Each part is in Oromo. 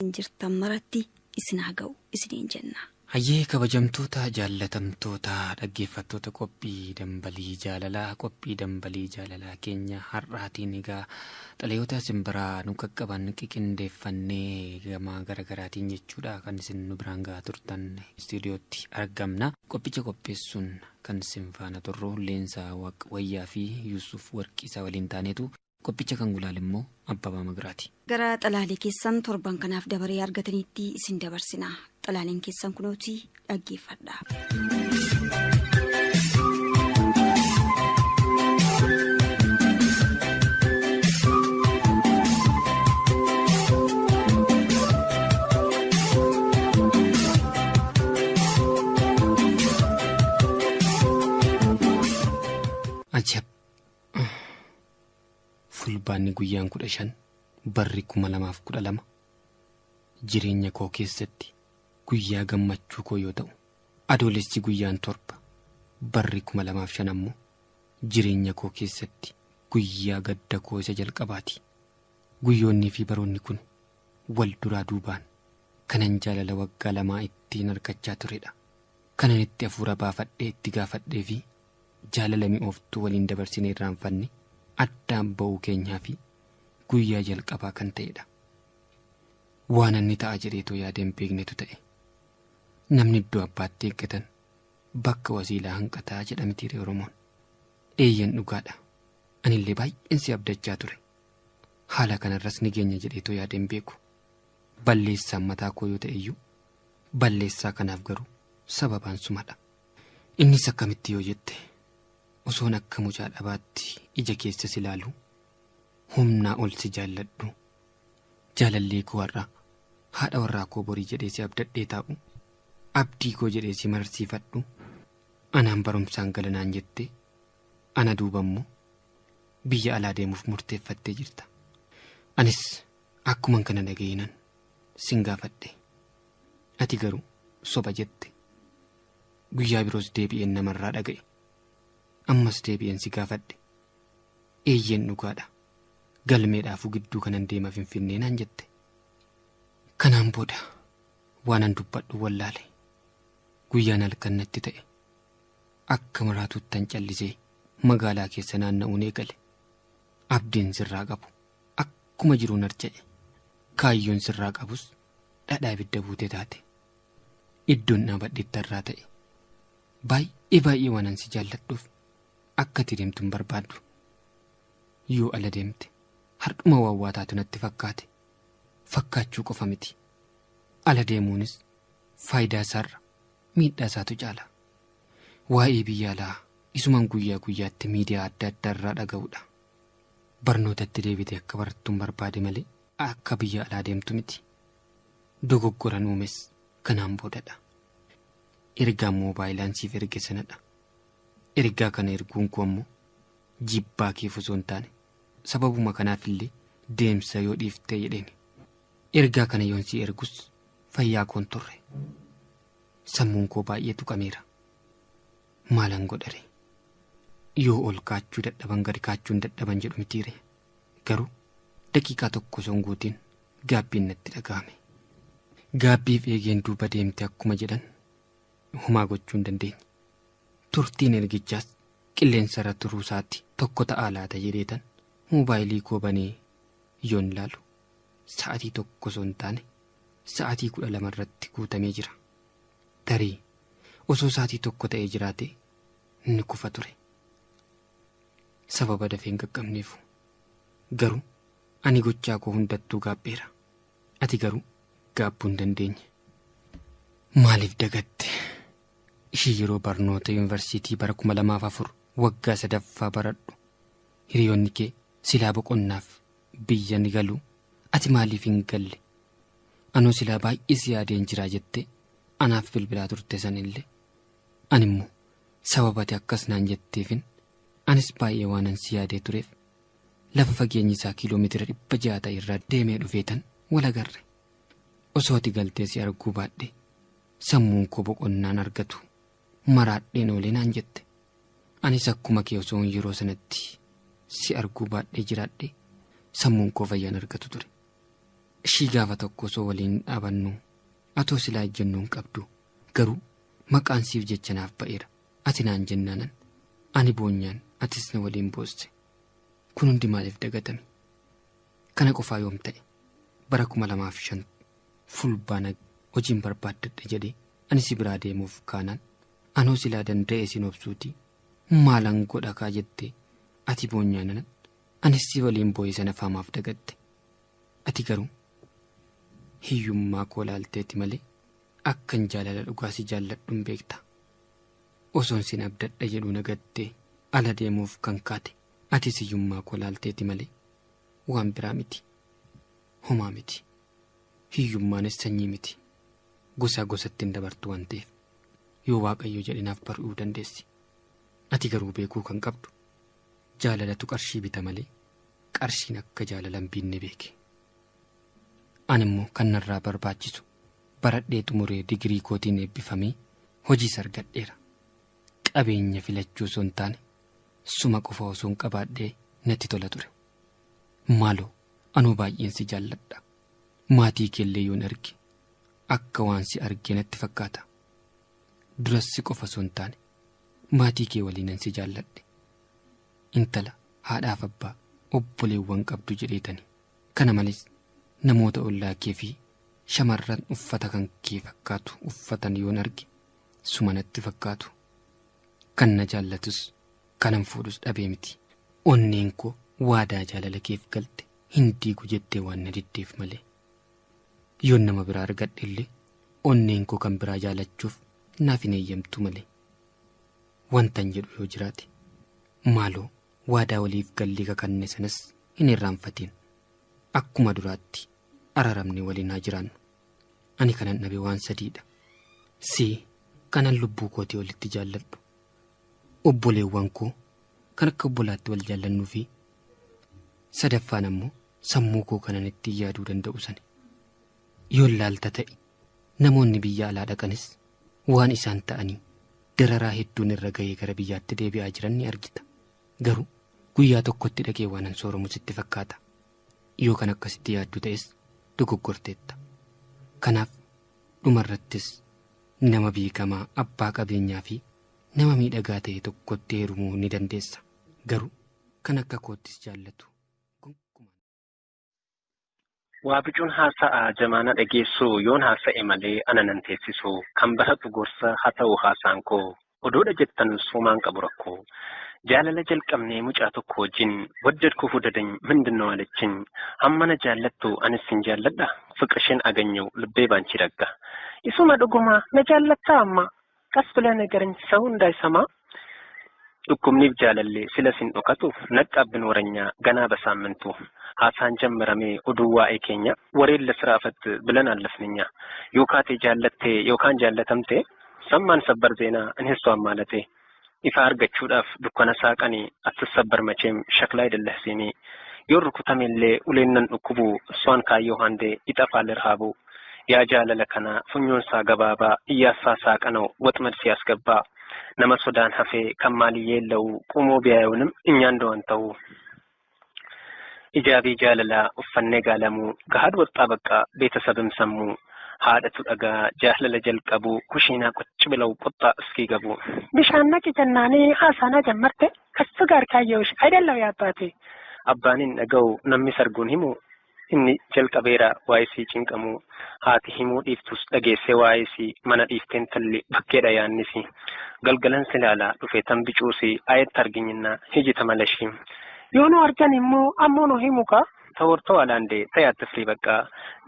jirtan maratti isin haa ga'u isiniin jenna. Hayyee kabajamtoota jaallatamtoota dhaggeeffattoota qophii dambalii jaalalaa keenya har'aatiin egaa xalayoota simbiraa nu qaqqaban qiqindeeffannee gama garaagaraatiin jechuudha kan isin nu biraan gahaa turtan istiidiyootti argamna. Qophicha qopheessuun kan isin faana turru Leensaa Wayyaa fi Yuusuf Warqiisaa waliin taaneetu qophicha kan gulaal immoo Abbabaa Magiraati. Gara xalaalee keessan torban kanaaf dabaree argatanitti isin dabarsina. Xalaaleen keessan kunooti dhaggeeffadha. Ajab! Fulbaanni guyyaan 15 barri 2012 jireenya koo keessatti guyyaa gammachuu koo yoo ta'u, adoolessi guyyaan 7 barri 2005 ammoo jireenya koo keessatti guyyaa gadda koo isa jalqabaati. Guyyoonnii fi baroonni kun wal duraa duubaan kanan jaalala waggaa 2 ittiin argachaa turedha. Kanan itti hafuura baafadhee itti gaafadhee fi jaalala mi'ooftuu waliin dabarsinee irraanfanne addaan ba'uu keenyaa fi guyyaa jalqabaa kan ta'edha. Waan inni ta'a jedheetoo yaadeen beeknetu ta'e. Namni iddoo abbaatti eeggatan bakka wasiilaa hanqataa jedhamti Oromoon. Eeyyan dhugaadha. Anillee baay'een si abdachaa ture. Haala kanarras ni geenya jedheetoo yaadeen beeku. Balleessaan mataa koo yoo ta'e iyyuu balleessaa kanaaf garuu sababaan sumadha. Innis akkamitti yoo jette osoon akka mucaa dhabaatti ija keessas ilaalu humnaa ol si jaalladhu. Jaalallee koo har'a haadha warraa koo borii jedhee si abdadhee taa'u. Abdii koo jedhee si marsiifadhu. Anaan barumsaan galanaan jette ana duubammoo biyya alaa deemuuf murteeffattee jirta. Anis akkuman kana dhageenan sin gaafadhe. Ati garuu soba jette. Guyyaa biroos deebi'een namarraa dhaga'e. Ammas deebi'een si gaafadhe. Eeyyen dhugaadha. Galmeedhaafuu gidduu kanan deema Finfinnee naan jette. Kanaan booda waanan dubbadhu wallaale. Guyyaan halkan natti ta'e. Akka maraatuuttan callisee magaalaa keessa naanna'uun eegale. Abdiin sirraa qabu akkuma jiruun arja'e. Kaayyoon sirraa qabus dhadhaa ibidda buutee taate. Iddoon dhaabadheetti irraa ta'e. Baay'ee waanan si jaalladhuuf akka ati deemtu hin barbaaddu. Yoo ala deemte hardhuma waawwaataatu natti fakkaate. Fakkaachuu qofa miti. Ala deemuunis faayidaa isaarra miidhaa isaatu caala. Waa'ee biyya alaa isuman guyyaa guyyaatti miidiyaa adda addaa irraa dhaga'uudha. Barnootatti deebitee akka barattuun barbaade malee akka biyya alaa deemtu miti. Dogoggoran uumes kanaan boodadha. Ergaa moobaayilaan siif erge sanadha. Ergaa kana erguun koo ammoo jibbaa keef osoo hin taane sababuma kanaafillee deemsa yoo dhiiftee jedheeni. Ergaa kana yoon si ergus fayyaa koon turre. Sammuun koo baay'ee tuqameera. Maalan godhare? Yoo ol kaachuu dadhaban gadi kaachuun dadhaban jedhu mitiire. Garuu daqiiqaa tokko osoo hin guutiin gaabbiin natti dhaga'ame. Gaabbiif eegeen duuba deemte akkuma jedhan humaa gochuu hin dandeenye. Turtiin ergichaas qilleensa irra turuu isaatti tokko ta'aa laata jedheetan moobaayilii koo banee yoon ilaalu sa'atii tokko osoo hin taane sa'atii 12 irratti guutamee jira. Tarii osoo sa'atii tokko ta'ee jiraate ni kufa ture. Sababa dafee hin qaqqabneefu. Garuu ani gochaa koo hundattuu gaabbeera. Ati garuu gaabbuu hin dandeenye. Maaliif dagatte? Ishii yeroo barnoota yuunivarsiitii bara 2004 waggaa 3ffaa baradhu. Hiriyoonni kee silaa boqonnaaf biyya ni galu. Ati maaliif hin galle? Anoo silaa baay'ee si yaadeen jiraa jette anaaf bilbilaa turte sanillee. Animmoo sababati akkas naan jetteefin anis baay'ee waanan si yaadee tureef lafa fageenyi isaa kiiloomeetira 600 irraa deemee dhufeetan wal agarre. Osoo ati galtee si arguu baadhe sammuun koo boqonnaan argatu maraadheen oolee naan jette. Anis akkuma kee osoo yeroo sanatti si arguu baadhee jiraadhe sammuun koo fayyaan argatu ture. ishii gaafa tokko osoo waliin dhaabannu atoo silaa jennuun qabdu garuu maqaan siif jecha naaf ba'eera ati naan jennaanan ani boonyaan atis na waliin boosse kun hundi maaliif dagatame kana qofaa yoom ta'e bara 2005 fulbaana hojiin barbaaddadhe jedhee ani si biraa deemuuf kaanaan anoo silaa danda'e sin obsuuti maalan godha kaa jettee ati boonyaanan anis si waliin boo'ee sana faamaaf dagatte ati garuu hiyyummaa koo laalteeti malee akkan jaalala dhugaa si jaalladhuun beekta osoon sin abdadha jedhu nagattee ala deemuuf kan kaate ati hiyyummaa koo laalteeti malee waan biraa miti homaa miti hiyyummaanis sanyii miti gosaa gosatti hin dabartu waan ta'eef yoo waaqayyo jedhinaaf bar'uu dandeessi ati garuu beekuu kan qabdu jaalalatu qarshii bita malee qarshiin akka jaalalan biinne beeke ani immoo kan narraa barbaachisu baradhee xumuree digirii kootiin eebbifamee hojiis argadheera qabeenya filachuu osoo hin taane suma qofa osoo hin qabaadhee natti tola ture maaloo anuu baay'een si jaalladha maatii keellee yoon arge akka waan si argee natti fakkaata duras si qofa osoo hin taane maatii kee waliinan si jaalladhe intala haadhaaf abbaa obboleewwan qabdu jedheetani kana malees namoota ollaa kee fi shamarran uffata kan kee fakkaatu uffatan yoon arge suma natti fakkaatu kan na jaallatus kanan fuudhus dhabee miti onneen koo waadaa jaalala keef galte hin diigu jettee waan na diddeef malee yoon nama biraa argadhe illee onneen koo kan biraa jaalachuuf naaf hin eeyyamtu malee wantan jedhu yoo jiraate maaloo waadaa waliif gallii kakanne sanas hin irraanfatiin akkuma duraatti araramne waliin haa jiraannu ani kanan dhabe waan sadiidha si kanan lubbuu kootii walitti jaalladhu obboleewwan koo kan akka obbolaatti wal jaallannuu fi sadaffaan ammoo sammuu koo kanan itti yaaduu danda'u sani yoon laalta ta'e namoonni biyya alaa dhaqanis waan isaan ta'anii dararaa hedduun irra ga'ee gara biyyaatti deebi'aa jiran ni argita garuu guyyaa tokkotti dhaqee waanan sooramu sitti fakkaata yoo kan akkasitti yaaddu ta'es dogoggorteetta kanaaf dhumarrattis nama beekamaa abbaa qabeenyaa fi nama miidhagaa ta'e tokkotti heerumuu ni dandeessa garuu kan akka koottis jaallatu waa bicuun haasa'a jamaana dhageessuu yoon haasa'e malee ana nan teessisu kan baratu gorsa haa ta'u haasaan koo odoodha jettan suumaan qabu rakkoo jaalala jalqabnee mucaa tokko wajjin waddadkuu fudadany mindinoo alachin hammana jaallattu anis hin jaalladha fiqirsheen aganyuu lubbee baanchi dhagga isuma dhuguma na jaallatta amma kas bilee nagarin sa'u hundaayisamaa dhukkubniif jaalallee sila sin dhokatu naqqabbin waranyaa ganaa basaamintu haasaan jammaramee oduu waa'ee keenya wareen lasraafat bilan allafninya yookaatee jaallattee yookaan jaallatamte sammaan sabbar zeenaa inhistu ammaalate ifa argachuudhaaf dukkana saaqanii attis sabbar macheem shaklaa idallahsiinii yoo rukutamellee uleennan dhukkubu soon kaayyoo handee ixafaa lirhaabu yaa jaalala kana funyoonsaa gabaabaa iyyaasaa saaqanoo waxmad siyaas gabbaa nama sodaan hafee kan maaliyyee la'u qumoo biyaayoonim inyaan do'an ta'u ijaabii jaalalaa uffannee gaalamuu gahaad waxxaa baqqaa beetasabim sammuu haadhatu dhagaa jaalala jalqabu kushiinaa qochi bilau qoxxaa iskii gabu bishaan naqi jannaanii haasaanaa jammarte kastu gaar kaayyoosh aydallaw yaabbaate abbaanin dhaga'u namni sarguun himu inni jalqabeera waa'isii cinqamu haati himuu dhiiftus dhageessee waa'isii mana dhiifteen talli bakkeedha yaannisi galgalan silaalaa dhufee tan bicuusi ayetta arginyinna hijita malashii yoonu argan immoo ammoo nu himuka ተወርተው አላንዴ ተያትፍሪ በቃ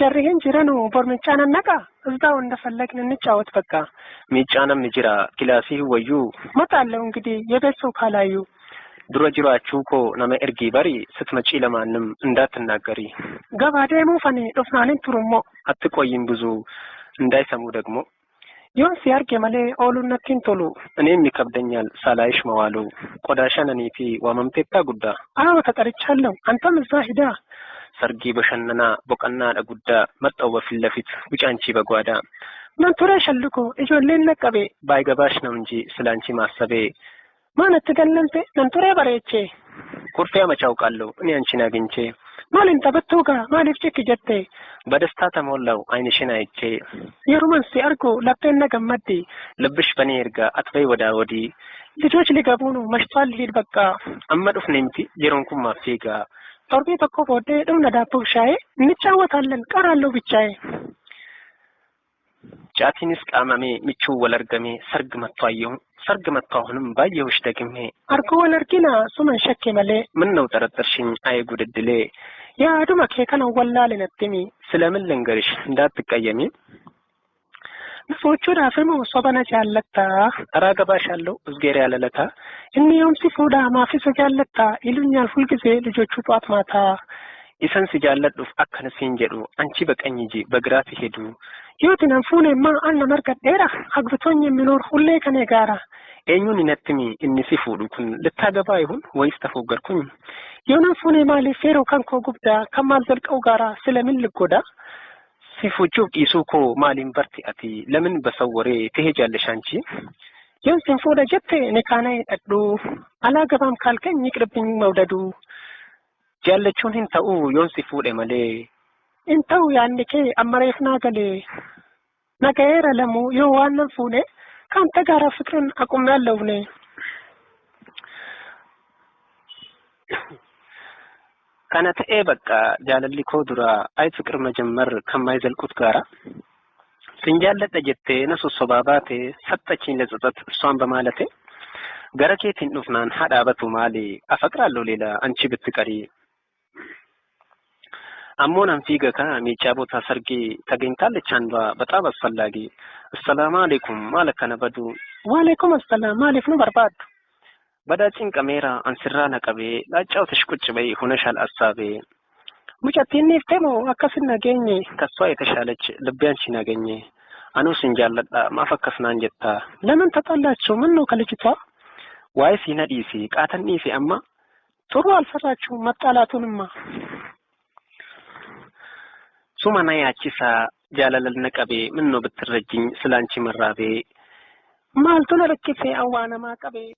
ጀሪህን ጅረኑ ቦርምጫና ነቃ እዛው እንደፈለግን እንጫወት በቃ ሚጫናም ጅራ ክላሲ ወዩ መጣለው እንግዲህ የበሰው ካላዩ ድሮ ጅራችሁ ኮ ነመ እርጊ በሪ ስትመጪ ለማንም እንዳትናገሪ ገባዴሙ ፈኒ ዶፍናንን ቱሩሞ አትቆይም ብዙ እንዳይሰሙ ደግሞ ዮን ሲያርግ የመለ ኦሉነቲን ቶሉ እኔም ይከብደኛል ሳላይሽ መዋሉ ቆዳሻነኒቲ ወመምቴታ ጉዳ አዎ ተጠርቻለሁ አንተም እዛ ሂዳ ሰርጊ በሸነና ቦቀና ለጉዳ መጣው በፊት ለፊት ውጫንቺ በጓዳ መንቱራ ሸልኮ እጆሌን ነቀቤ ባይገባሽ ነው እንጂ ስላንቺ ማሰቤ ማን ተገለልተ መንቱራ በሬቼ ኩርፊያ መቻውቃለሁ እኔ አንቺን አግኝቼ Maalin taphattuugaa maaliif cikki jette badastaa tamoollau aynishina ichee yeruman si argu lapheen na gammaddi ልብሽ በኔ ይርጋ አትበይ ወዳ ወዲህ ልጆች ሊገቡ ነው መሽቷል ሂድ በቃ amma dhufne miti yeroon kun maaf fiigaa torbee tokko booddee dhumna daabboo shaayee እንጫወታለን ቀራለሁ ብቻዬ ጫቲንስ ቃማሜ ምቹ ወለርገሜ ሰርግ መጥቷየው ሰርግ መጥቷሁንም ባየውሽ ደግሜ አርጎ ወለርጊና ሱመን ሸኬ መሌ ምን ነው ጠረጠርሽኝ አይ ጉድድሌ ያ አዱማ ከከና ወላለ ነጥሚ ስለምን ልንገርሽ እንዳትቀየሚ ነፎቹ ዳፈሙ ሶባና ጃለታ አራገባሻለሁ እዝጌር ያለለታ እንየውም ሲፉዳ ማፊስ ጃለታ ይሉኛል ሁልጊዜ ልጆቹ ጧት ማታ ኢሰን ሲጃለዱፍ አከነሲን ጀዱ አንቺ በቀኝ እንጂ በግራ ሲሄዱ ህይወትን ፉኔማ አና መርቀደራ አግብቶኝ የሚኖር ሁሌ ከኔ ጋራ ኤኙን ይነጥሚ እንሲ ፉዱ ኩን ልታገባ ይሁን ወይስ ተፎገርኩኝ የሆነ ፉኔ ማሊ ፌሮ ካንኮ ጉብዳ ከማልዘልቀው ጋራ ስለምን ልጎዳ ሲፉጁ ኢሱኮ ማሊን በርቲ አቲ ለምን በሰወሬ ትሄጃለሽ አንቺ የን ሲንፎዳ ጀቴ ነካናይ ጠዱ አላገባም ካልከኝ ይቅርብኝ መውደዱ ጃለቹን እንተው ዮን ሲፉደ ማሌ እንተው ያንከ አመሬፍና ገሌ ነገረ ለሙ የዋና ፉኔ ካንተ ጋራ ፍቅርን አቁሜያለሁ ነ ካናተ በቃ ጃለሊኮ ዱራ አይ ፍቅር መጀመር ከማይዘልቁት ጋራ ሲንጃለጠ ጀቴ ነሱ ሶባባቴ ሰጠችኝ ለጸጸት እሷን በማለቴ ገረኬቲን ዱፍናን ሀዳበቱ ማሊ አፈቅራለሁ ሌላ አንቺ ብትቀሪ አሞን አንፊገካ ሚጫቦታ ሰርጊ ተገኝታለች አንዷ በጣም አስፈላጊ السلام عليكم مالك نبدو وعليكم السلام مالك نبرباد بدأتين كاميرا انسرانا كبي لا تشاو تشكوش بي هنشال أصابي مجاتين نفتمو أكاسنا جيني كسواي تشالج لبيانشي ناجيني أنو سنجالة ما فكسنا نجتا لمن تطلعشو منو كالجتا وايسي نديسي كاتني في أما تروا الفراتشو مطالاتون ما سوما يا تشيسا جالل النكبي منو بترجين سلانشي مرابي مالتو نركي في أوانا ما كبي